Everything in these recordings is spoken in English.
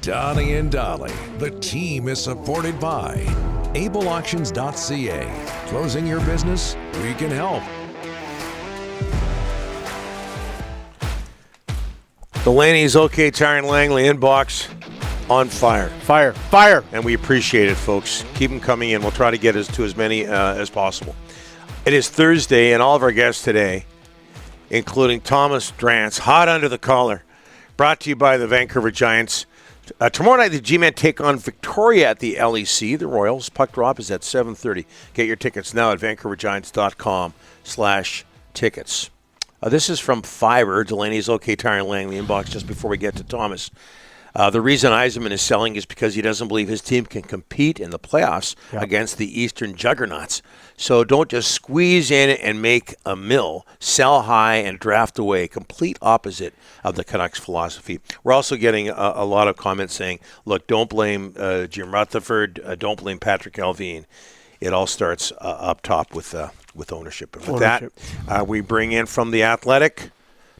Donnie and Dolly. The team is supported by ableauctions.ca. Closing your business? We can help. Delaney's OK Tire and Langley inbox on fire. Fire. And we appreciate it, folks. Keep them coming in. We'll try to get to as many as possible. It is Thursday, and all of our guests today, including Thomas Drance, hot under the collar, brought to you by the Vancouver Giants. Tomorrow night, the G-Men take on Victoria at the LEC. The Royals. Puck drop is at 7:30. Get your tickets now at vancouvergiants.com/tickets. This is from Fiverr, Delaney's OK Tire and Langley inbox, just before we get to Thomas. The reason Yzerman is selling is because he doesn't believe his team can compete in the playoffs against the Eastern juggernauts. So don't just squeeze in and make a mill, sell high and draft away. Complete opposite of the Canucks philosophy. We're also getting a lot of comments saying, look, don't blame Jim Rutherford, don't blame Patrick Alvin. It all starts up top with ownership. And with that, we bring in from The Athletic,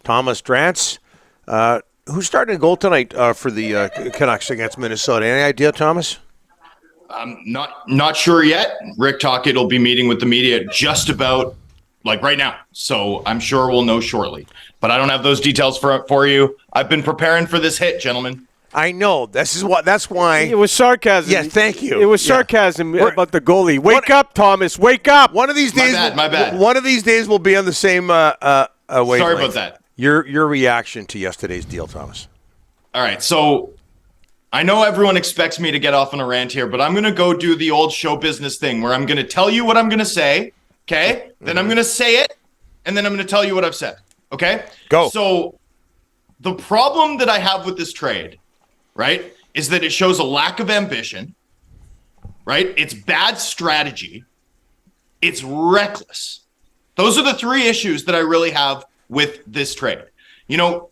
Thomas Drance. Who's starting a goal tonight for the Canucks against Minnesota? Any idea, Thomas? I'm not sure yet. Rick Tocchet will be meeting with the media just about like right now. So I'm sure we'll know shortly. But I don't have those details for you. I've been preparing for this hit, gentlemen. I know. That's why. It was sarcasm. Yeah, thank you. It was sarcasm about the goalie. Wake up, Thomas. Wake up. One of these days. My bad. One of these days we'll be on the same wavelength. Sorry about that. Your reaction to yesterday's deal, Thomas. All right. So I know everyone expects me to get off on a rant here, but I'm going to go do the old show business thing where I'm going to tell you what I'm going to say. Okay. Then I'm going to say it. And then I'm going to tell you what I've said. Okay. Go. So the problem that I have with this trade, right, is that it shows a lack of ambition, right? It's bad strategy. It's reckless. Those are the three issues that I really have with this trade. You know,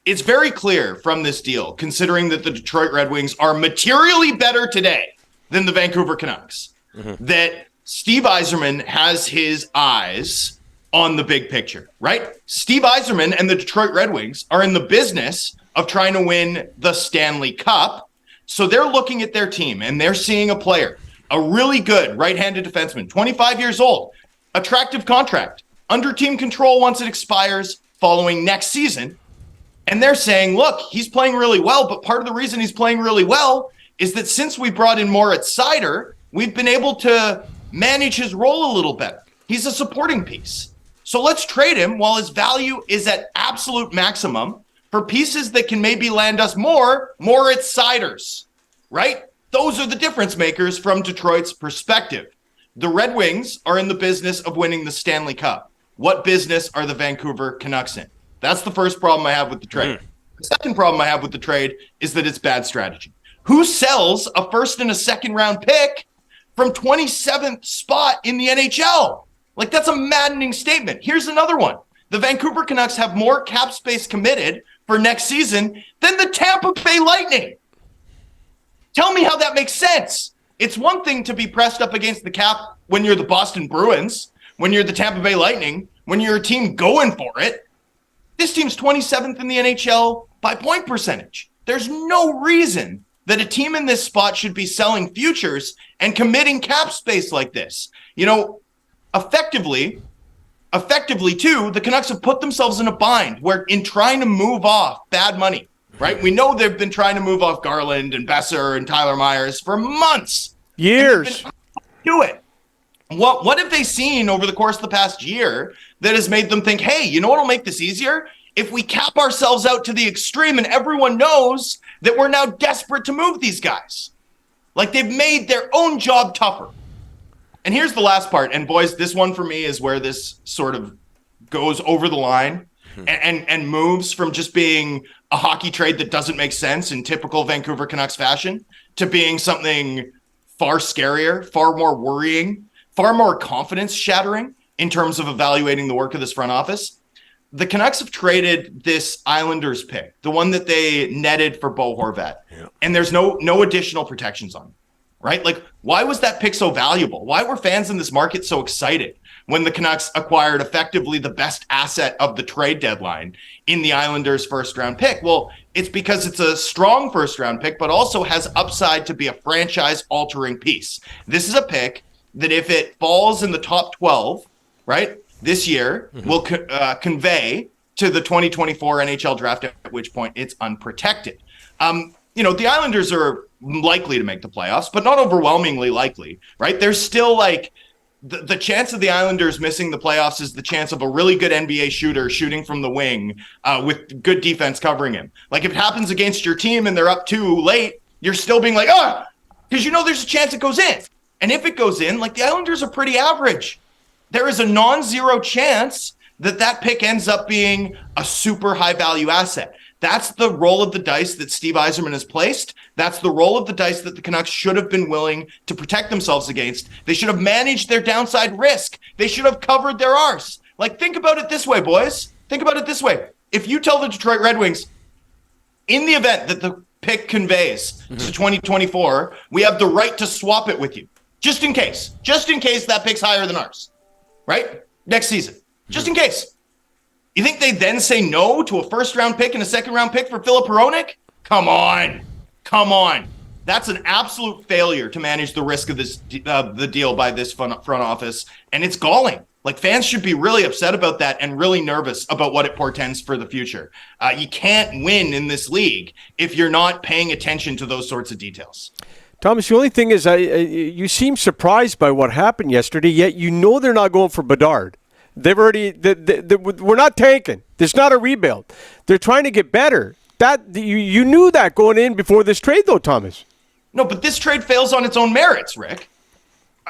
it's very clear from this deal, considering that the Detroit Red Wings are materially better today than the Vancouver Canucks, that Steve Yzerman has his eyes on the big picture, right? Steve Yzerman and the Detroit Red Wings are in the business of trying to win the Stanley Cup. So they're looking at their team and they're seeing a player, a really good right-handed defenseman, 25 years old, attractive contract, under team control once it expires following next season. And they're saying, look, he's playing really well, but part of the reason he's playing really well is that since we brought in Moritz Seider, we've been able to manage his role a little better. He's a supporting piece. So let's trade him while his value is at absolute maximum for pieces that can maybe land us more Moritz Seiders, right? Those are the difference makers from Detroit's perspective. The Red Wings are in the business of winning the Stanley Cup. What business are the Vancouver Canucks in? That's the first problem I have with the trade. The second problem I have with the trade is that it's bad strategy. Who sells a first and a second round pick from 27th spot in the NHL? Like, that's a maddening statement. Here's another one. The Vancouver Canucks have more cap space committed for next season than the Tampa Bay Lightning. Tell me how that makes sense. It's one thing to be pressed up against the cap when you're the Boston Bruins, when you're the Tampa Bay Lightning, when you're a team going for it. This team's 27th in the NHL by point percentage. There's no reason that a team in this spot should be selling futures and committing cap space like this. You know, effectively too, the Canucks have put themselves in a bind where in trying to move off bad money, right? We know they've been trying to move off Garland and Besser and Tyler Myers for months. Years. Do it. What have they seen over the course of the past year that has made them think, hey, you know what will make this easier? If we cap ourselves out to the extreme and everyone knows that we're now desperate to move these guys. Like, they've made their own job tougher. And here's the last part. And boys, this one for me is where this sort of goes over the line and moves from just being a hockey trade that doesn't make sense in typical Vancouver Canucks fashion to being something far scarier, far more worrying, far more confidence shattering in terms of evaluating the work of this front office. The Canucks have traded this Islanders pick, the one that they netted for Bo Horvat, and there's no additional protections on it, right? Like, why was that pick so valuable? Why were fans in this market so excited when the Canucks acquired effectively the best asset of the trade deadline in the Islanders' first round pick? Well, it's because it's a strong first-round pick, but also has upside to be a franchise-altering piece. This is a pick that if it falls in the top 12, right, this year, will convey to the 2024 NHL draft, at which point it's unprotected. The Islanders are likely to make the playoffs, but not overwhelmingly likely, right? There's still like the chance of the Islanders missing the playoffs is the chance of a really good NBA shooter shooting from the wing with good defense covering him. Like if it happens against your team and they're up 2 late, you're still being like, because there's a chance it goes in. And if it goes in, like the Islanders are pretty average. There is a non-zero chance that pick ends up being a super high value asset. That's the roll of the dice that Steve Yzerman has placed. That's the roll of the dice that the Canucks should have been willing to protect themselves against. They should have managed their downside risk. They should have covered their arse. Like, think about it this way, boys. Think about it this way. If you tell the Detroit Red Wings, in the event that the pick conveys to 2024, we have the right to swap it with you. Just in case that pick's higher than ours, right? Next season, just in case. You think they then say no to a first-round pick and a second-round pick for Filip Hronek? Come on. That's an absolute failure to manage the risk of this the deal by this front office, and it's galling. Like, fans should be really upset about that and really nervous about what it portends for the future. You can't win in this league if you're not paying attention to those sorts of details. Thomas, the only thing is you seem surprised by what happened yesterday, yet they're not going for Bedard. They've already we're not tanking. There's not a rebuild. They're trying to get better. That you knew that going in before this trade, though, Thomas. No, but this trade fails on its own merits, Rick.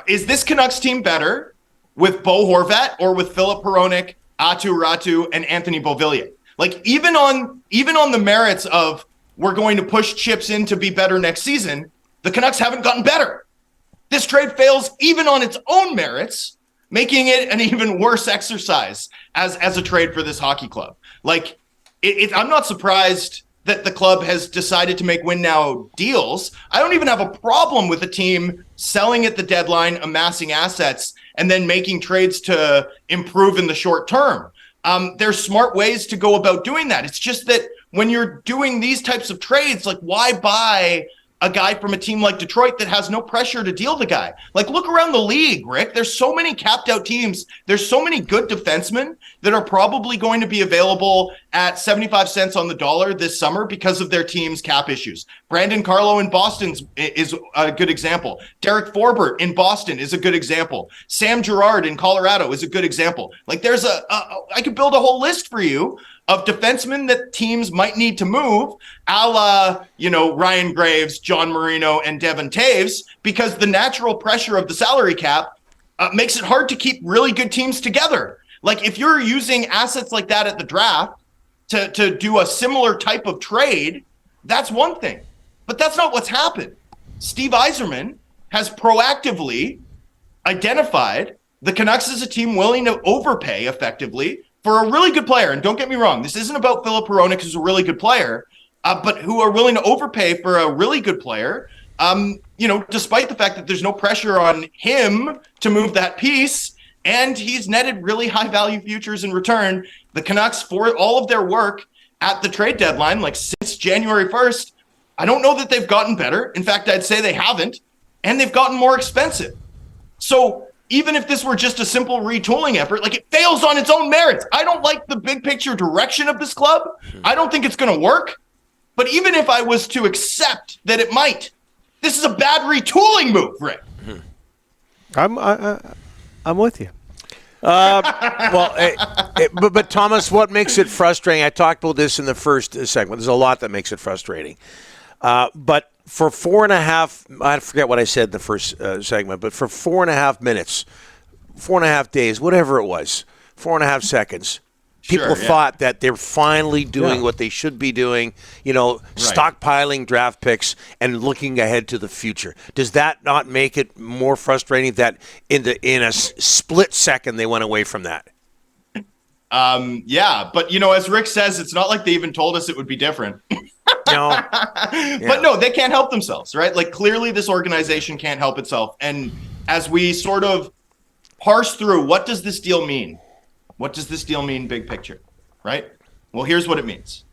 Is this Canucks team better with Bo Horvat or with Filip Hronek, Aatu Ratu, and Anthony Beauvillier? Like, even on the merits of we're going to push chips in to be better next season, the Canucks haven't gotten better. This trade fails even on its own merits, making it an even worse exercise as a trade for this hockey club. Like, I'm not surprised that the club has decided to make win now deals. I don't even have a problem with a team selling at the deadline, amassing assets, and then making trades to improve in the short term. There's smart ways to go about doing that. It's just that when you're doing these types of trades, like, why buy a guy from a team like Detroit that has no pressure to deal the guy? Like, look around the league, Rick. There's so many capped out teams. There's so many good defensemen that are probably going to be available at 75 cents on the dollar this summer because of their team's cap issues. Brandon Carlo in Boston is a good example. Derek Forbert in Boston is a good example. Sam Girard in Colorado is a good example. Like, there's I could build a whole list for you of defensemen that teams might need to move, a la, Ryan Graves, John Marino, and Devin Taves, because the natural pressure of the salary cap makes it hard to keep really good teams together. Like, if you're using assets like that at the draft to do a similar type of trade, that's one thing. But that's not what's happened. Steve Yzerman has proactively identified the Canucks as a team willing to overpay effectively for a really good player. And don't get me wrong, this isn't about Filip Hronek, who's a really good player, but who are willing to overpay for a really good player, despite the fact that there's no pressure on him to move that piece, and he's netted really high-value futures in return. The Canucks, for all of their work at the trade deadline, like since January 1st, I don't know that they've gotten better. In fact, I'd say they haven't, and they've gotten more expensive. So even if this were just a simple retooling effort, like, it fails on its own merits. I don't like the big picture direction of this club. I don't think it's going to work. But even if I was to accept that it might, this is a bad retooling move, Rick. I'm with you. But Thomas, what makes it frustrating? I talked about this in the first segment. There's a lot that makes it frustrating. But for 4.5, I forget what I said in the first segment, but for 4.5 minutes, 4.5 days, whatever it was, 4.5 seconds, people thought that they're finally doing what they should be doing, stockpiling draft picks and looking ahead to the future. Does that not make it more frustrating that in a split second they went away from that? But as Rick says, it's not like they even told us it would be different. No. But no, they can't help themselves, right? Like, clearly this organization can't help itself. And as we sort of parse through, what does this deal mean? What does this deal mean big picture, right? Well, here's what it means.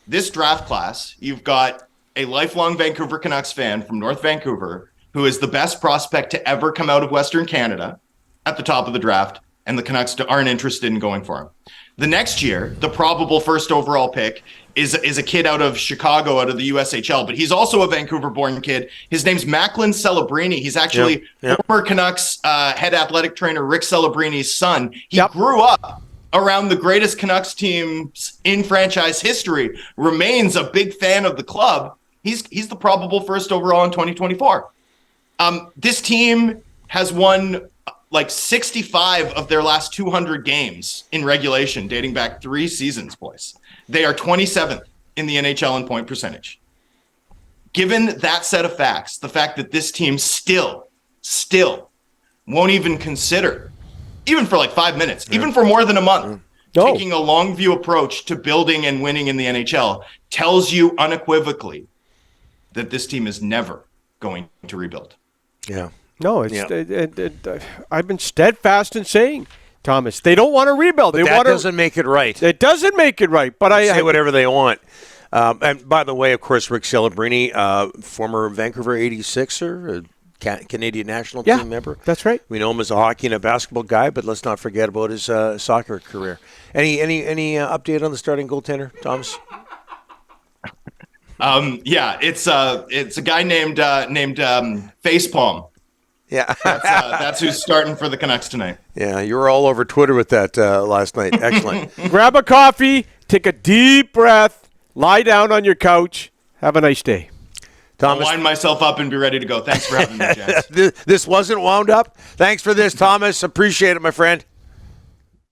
this draft class, you've got a lifelong Vancouver Canucks fan from North Vancouver who is the best prospect to ever come out of Western Canada at the top of the draft, and the Canucks aren't interested in going for him. The next year, the probable first overall pick is a kid out of Chicago, out of the USHL, but he's also a Vancouver-born kid. His name's Macklin Celebrini. He's actually former Canucks head athletic trainer Rick Celebrini's son. He grew up around the greatest Canucks teams in franchise history, remains a big fan of the club. He's the probable first overall in 2024. This team has won like 65 of their last 200 games in regulation, dating back 3 seasons, boys. They are 27th in the NHL in point percentage. Given that set of facts, the fact that this team still won't even consider, even for like 5 minutes, even for more than a month, taking a long view approach to building and winning in the NHL tells you unequivocally that this team is never going to rebuild. Yeah. No, I've been steadfast in saying, Thomas, they don't want to rebuild. But that doesn't make it right. It doesn't make it right. But I say whatever they want. And by the way, of course, Rick Celebrini, former Vancouver 86er, Canadian national team member. That's right. We know him as a hockey and a basketball guy, but let's not forget about his soccer career. Any update on the starting goaltender, Thomas? It's a guy named Facepalm. Yeah, that's who's starting for the Canucks tonight. Yeah, you were all over Twitter with that last night. Excellent. Grab a coffee, take a deep breath, lie down on your couch. Have a nice day. Thomas, I'll wind myself up and be ready to go. Thanks for having me, Jens. This wasn't wound up. Thanks for this, Thomas. Appreciate it, my friend.